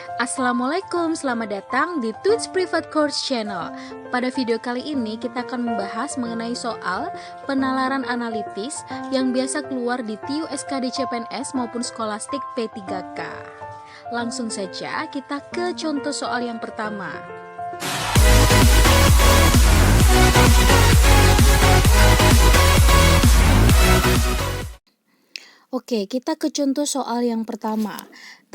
Assalamualaikum, selamat datang di Tuts Private Course Channel. Pada video kali ini kita akan membahas mengenai soal penalaran analitis yang biasa keluar di TIU SKD CPNS maupun Skolastik P3K. Langsung saja kita ke contoh soal yang pertama. Oke, kita ke contoh soal yang pertama.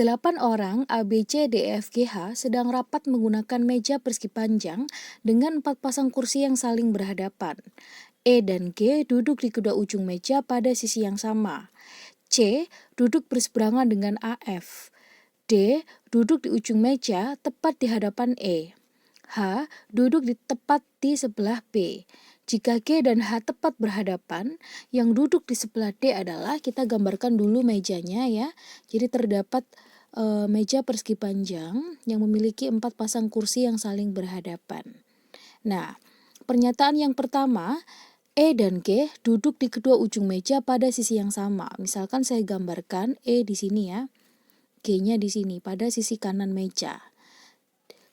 8 orang A, B, C, D, E, F, G, H sedang rapat menggunakan meja persegi panjang dengan 4 pasang kursi yang saling berhadapan. E dan G duduk di kedua ujung meja pada sisi yang sama. C duduk berseberangan dengan AF. D duduk di ujung meja tepat di hadapan E. H duduk tepat di sebelah B. Jika G dan H tepat berhadapan, yang duduk di sebelah D adalah, kita gambarkan dulu mejanya ya. Jadi terdapat meja persegi panjang yang memiliki 4 pasang kursi yang saling berhadapan. Nah, pernyataan yang pertama, E dan G duduk di kedua ujung meja pada sisi yang sama. Misalkan saya gambarkan E di sini ya, G-nya di sini pada sisi kanan meja.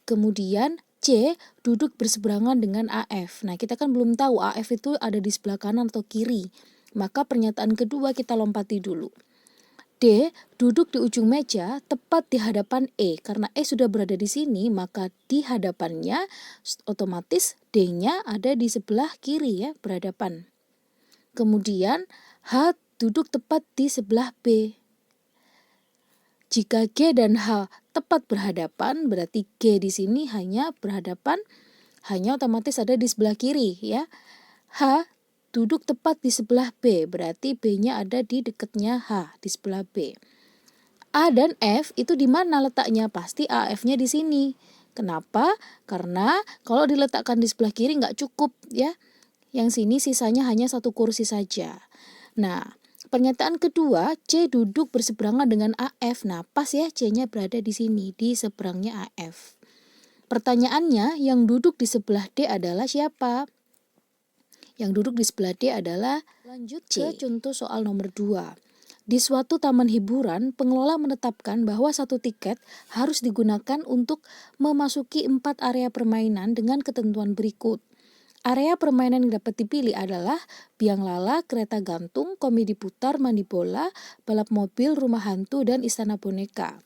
Kemudian C duduk berseberangan dengan AF. Nah, kita kan belum tahu AF itu ada di sebelah kanan atau kiri. Maka pernyataan kedua kita lompati dulu. D duduk di ujung meja tepat di hadapan E. Karena E sudah berada di sini, maka di hadapannya otomatis D-nya ada di sebelah kiri ya, berhadapan. Kemudian H duduk tepat di sebelah B. Jika G dan H tepat berhadapan, berarti G di sini hanya berhadapan, hanya otomatis ada di sebelah kiri ya. H duduk tepat di sebelah B, berarti B-nya ada di dekatnya H, di sebelah B. A dan F itu di mana letaknya? Pasti AF-nya di sini. Kenapa? Karena kalau diletakkan di sebelah kiri nggak cukup ya. Yang sini sisanya hanya 1 kursi saja. Nah, pernyataan kedua, C duduk berseberangan dengan AF. Nah, pas ya C-nya berada di sini, di seberangnya AF. Pertanyaannya, yang duduk di sebelah D adalah siapa? Yang duduk di sebelah D adalah lanjut C. Ke contoh soal nomor 2. Di suatu taman hiburan, pengelola menetapkan bahwa 1 tiket harus digunakan untuk memasuki 4 area permainan dengan ketentuan berikut. Area permainan yang dapat dipilih adalah biang lala, kereta gantung, komedi putar, mandi bola, balap mobil, rumah hantu, dan istana boneka.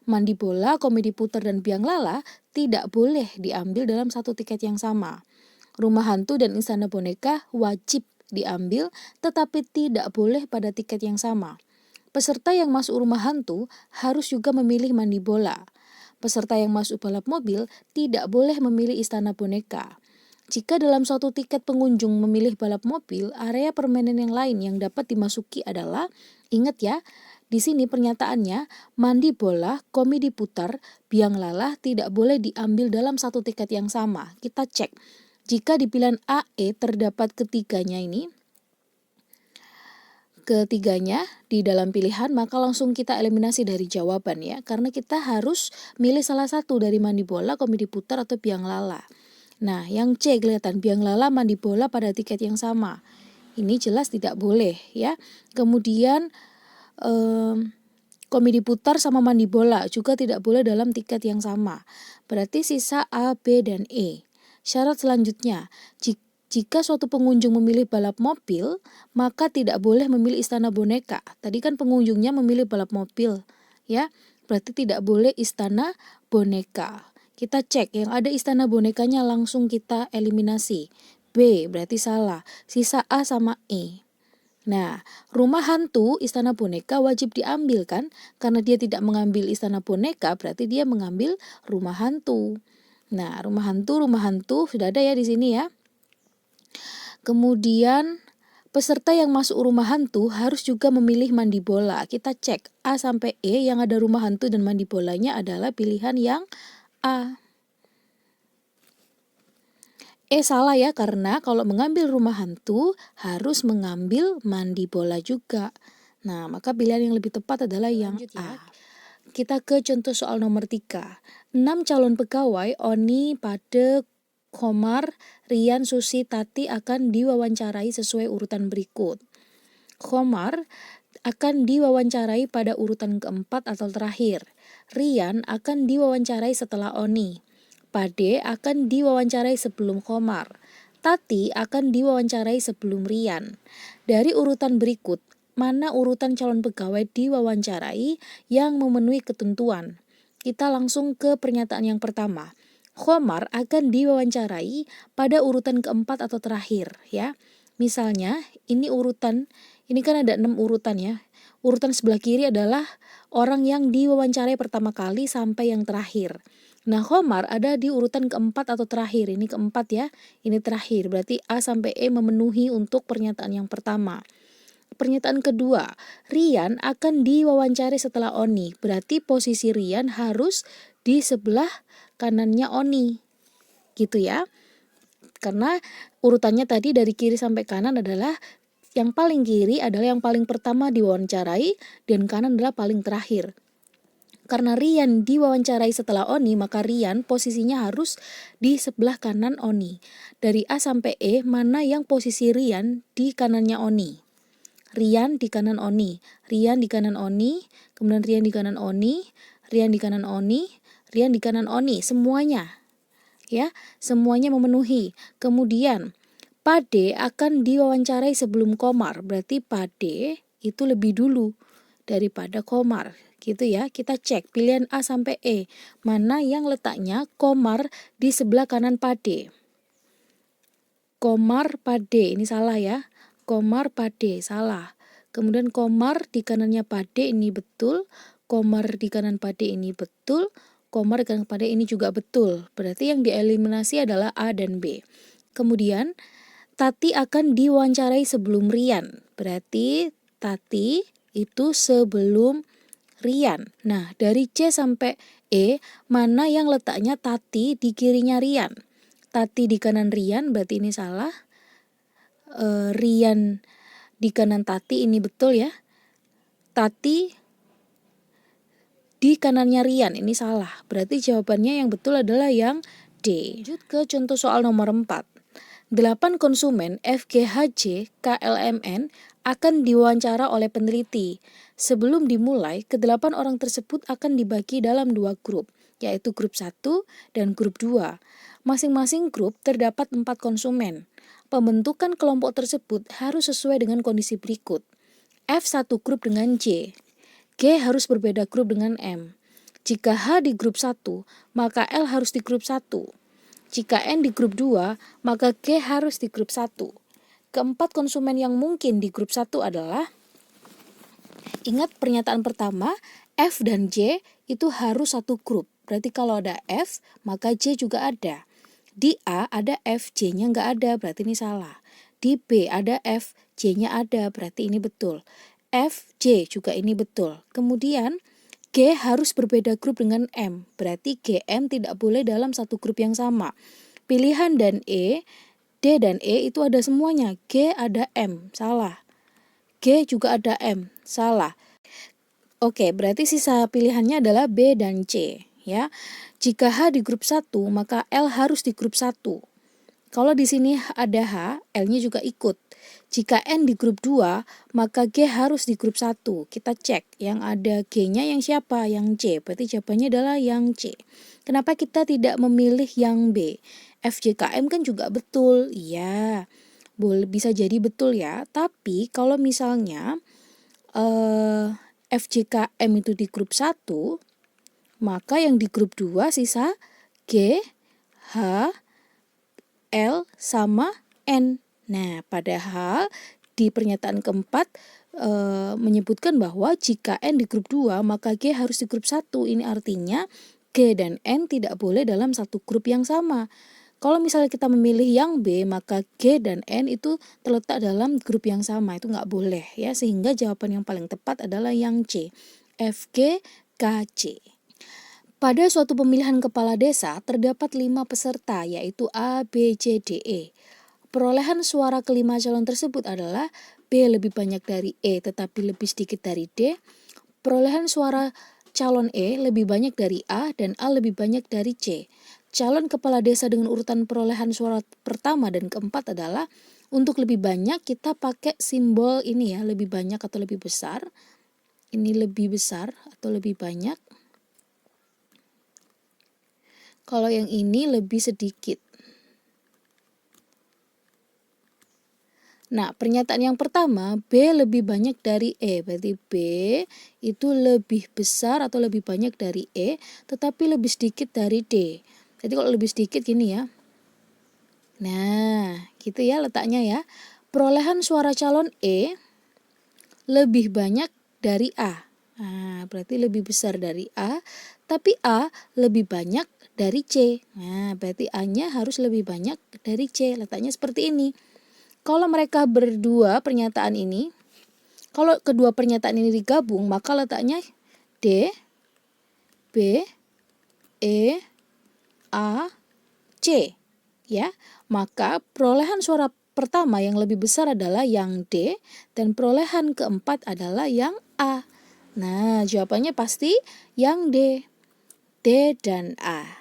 Mandi bola, komedi putar, dan biang lala tidak boleh diambil dalam 1 tiket yang sama. Rumah hantu dan istana boneka wajib diambil, tetapi tidak boleh pada tiket yang sama. Peserta yang masuk rumah hantu harus juga memilih mandi bola. Peserta yang masuk balap mobil tidak boleh memilih istana boneka. Jika dalam suatu tiket pengunjung memilih balap mobil, area permainan yang lain yang dapat dimasuki adalah, ingat ya, di sini pernyataannya, mandi bola, komedi putar, biang lala tidak boleh diambil dalam 1 tiket yang sama. Kita cek, jika di pilihan AE terdapat ketiganya di dalam pilihan, maka langsung kita eliminasi dari jawaban ya, karena kita harus milih salah satu dari mandi bola, komedi putar, atau biang lala. Nah, yang C kelihatan biang lala, mandi bola pada tiket yang sama. Ini jelas tidak boleh ya. Kemudian komedi putar sama mandi bola juga tidak boleh dalam tiket yang sama. Berarti sisa A, B, dan E. Syarat selanjutnya, jika suatu pengunjung memilih balap mobil, maka tidak boleh memilih istana boneka. Tadi kan pengunjungnya memilih balap mobil ya. Berarti tidak boleh istana boneka. Kita cek, yang ada istana bonekanya langsung kita eliminasi. B berarti salah, sisa A sama E. Nah, rumah hantu, istana boneka wajib diambil kan? Karena dia tidak mengambil istana boneka, berarti dia mengambil rumah hantu. Nah, rumah hantu sudah ada ya di sini ya. Kemudian peserta yang masuk rumah hantu harus juga memilih mandi bola. Kita cek A sampai E, yang ada rumah hantu dan mandi bolanya adalah pilihan yang A. E salah ya, karena kalau mengambil rumah hantu harus mengambil mandi bola juga. Nah, maka pilihan yang lebih tepat adalah yang A. Kita ke contoh soal nomor 3. 6 calon pegawai Oni, Pade, Komar, Rian, Susi, Tati akan diwawancarai sesuai urutan berikut. Komar akan diwawancarai pada urutan keempat atau terakhir. Rian akan diwawancarai setelah Oni. Pade akan diwawancarai sebelum Komar. Tati akan diwawancarai sebelum Rian. Dari urutan berikut, mana urutan calon pegawai diwawancarai yang memenuhi ketentuan? Kita langsung ke pernyataan yang pertama. Komar akan diwawancarai pada urutan keempat atau terakhir, ya. Misalnya, ini kan ada 6 urutan ya. Urutan sebelah kiri adalah orang yang diwawancarai pertama kali sampai yang terakhir. Nah, Komar ada di urutan keempat atau terakhir. Ini keempat ya, ini terakhir. Berarti A sampai E memenuhi untuk pernyataan yang pertama. Pernyataan kedua, Rian akan diwawancarai setelah Oni. Berarti posisi Rian harus di sebelah kanannya Oni. Gitu ya. Karena urutannya tadi dari kiri sampai kanan adalah yang paling kiri adalah yang paling pertama diwawancarai dan kanan adalah paling terakhir. Karena Rian diwawancarai setelah Oni, maka Rian posisinya harus di sebelah kanan Oni. Dari A sampai E, mana yang posisi Rian di kanannya Oni? Rian di kanan Oni, Rian di kanan Oni, kemudian Rian di kanan Oni, Rian di kanan Oni, Rian di kanan Oni, semuanya. Ya, semuanya memenuhi. Kemudian Pade akan diwawancarai sebelum Komar, berarti Pade itu lebih dulu daripada Komar, gitu ya. Kita cek pilihan A sampai E, mana yang letaknya Komar di sebelah kanan Pade. Komar Pade, ini salah ya. Komar Pade, salah. Kemudian Komar di kanannya Pade ini betul, Komar di kanan Pade ini betul, Komar di kanan Pade ini juga betul. Berarti yang dieliminasi adalah A dan B. Kemudian Tati akan diwawancarai sebelum Rian. Berarti Tati itu sebelum Rian. Nah, dari C sampai E, mana yang letaknya Tati di kirinya Rian? Tati di kanan Rian, berarti ini salah. Rian di kanan Tati, ini betul ya. Tati di kanannya Rian, ini salah. Berarti jawabannya yang betul adalah yang D. Lanjut ke contoh soal nomor 4. 8 konsumen FGHJ KLMN akan diwawancara oleh peneliti. Sebelum dimulai, ke-8 orang tersebut akan dibagi dalam 2 grup, yaitu grup 1 dan grup 2. Masing-masing grup terdapat 4 konsumen. Pembentukan kelompok tersebut harus sesuai dengan kondisi berikut. F satu grup dengan J. G harus berbeda grup dengan M. Jika H di grup 1, maka L harus di grup 1. Jika N di grup 2, maka G harus di grup 1. Keempat konsumen yang mungkin di grup 1 adalah, ingat pernyataan pertama, F dan J itu harus satu grup. Berarti kalau ada F, maka J juga ada. Di A ada F, J-nya nggak ada, berarti ini salah. Di B ada F, J-nya ada, berarti ini betul. F, J juga ini betul. Kemudian G harus berbeda grup dengan M, berarti GM tidak boleh dalam satu grup yang sama. Pilihan dan E, D dan E itu ada semuanya, G ada M, salah. G juga ada M, salah. Oke, berarti sisa pilihannya adalah B dan C, ya. Jika H di grup 1, maka L harus di grup 1. Kalau di sini ada H, L-nya juga ikut. Jika N di grup 2, maka G harus di grup 1. Kita cek, yang ada G-nya yang siapa? Yang C. Berarti jawabannya adalah yang C. Kenapa kita tidak memilih yang B? FJKM kan juga betul. Iya, bisa jadi betul ya. Tapi kalau misalnya FJKM itu di grup 1, maka yang di grup 2 sisa G, H, L sama N. Nah, padahal di pernyataan keempat menyebutkan bahwa jika N di grup 2, maka G harus di grup 1. Ini artinya G dan N tidak boleh dalam satu grup yang sama. Kalau misalnya kita memilih yang B, maka G dan N itu terletak dalam grup yang sama. Itu nggak boleh ya, sehingga jawaban yang paling tepat adalah yang C. FG, KC. Pada suatu pemilihan kepala desa, terdapat 5 peserta, yaitu A, B, C, D, E. Perolehan suara kelima calon tersebut adalah B lebih banyak dari E tetapi lebih sedikit dari D. Perolehan suara calon E lebih banyak dari A dan A lebih banyak dari C. Calon kepala desa dengan urutan perolehan suara pertama dan keempat adalah, untuk lebih banyak kita pakai simbol ini ya, lebih banyak atau lebih besar. Ini lebih besar atau lebih banyak. Kalau yang ini lebih sedikit. Nah, pernyataan yang pertama, B lebih banyak dari E. Berarti B itu lebih besar atau lebih banyak dari E, tetapi lebih sedikit dari D. Jadi kalau lebih sedikit gini ya. Nah, gitu ya letaknya ya. Perolehan suara calon E lebih banyak dari A. Nah, berarti lebih besar dari A, tapi A lebih banyak dari C. Nah, berarti A-nya harus lebih banyak dari C. Letaknya seperti ini. Kalau mereka berdua pernyataan ini, kalau kedua pernyataan ini digabung, maka letaknya D, B, E, A, C. Ya, maka perolehan suara pertama yang lebih besar adalah yang D dan perolehan keempat adalah yang A. Nah, jawabannya pasti yang D. D dan A.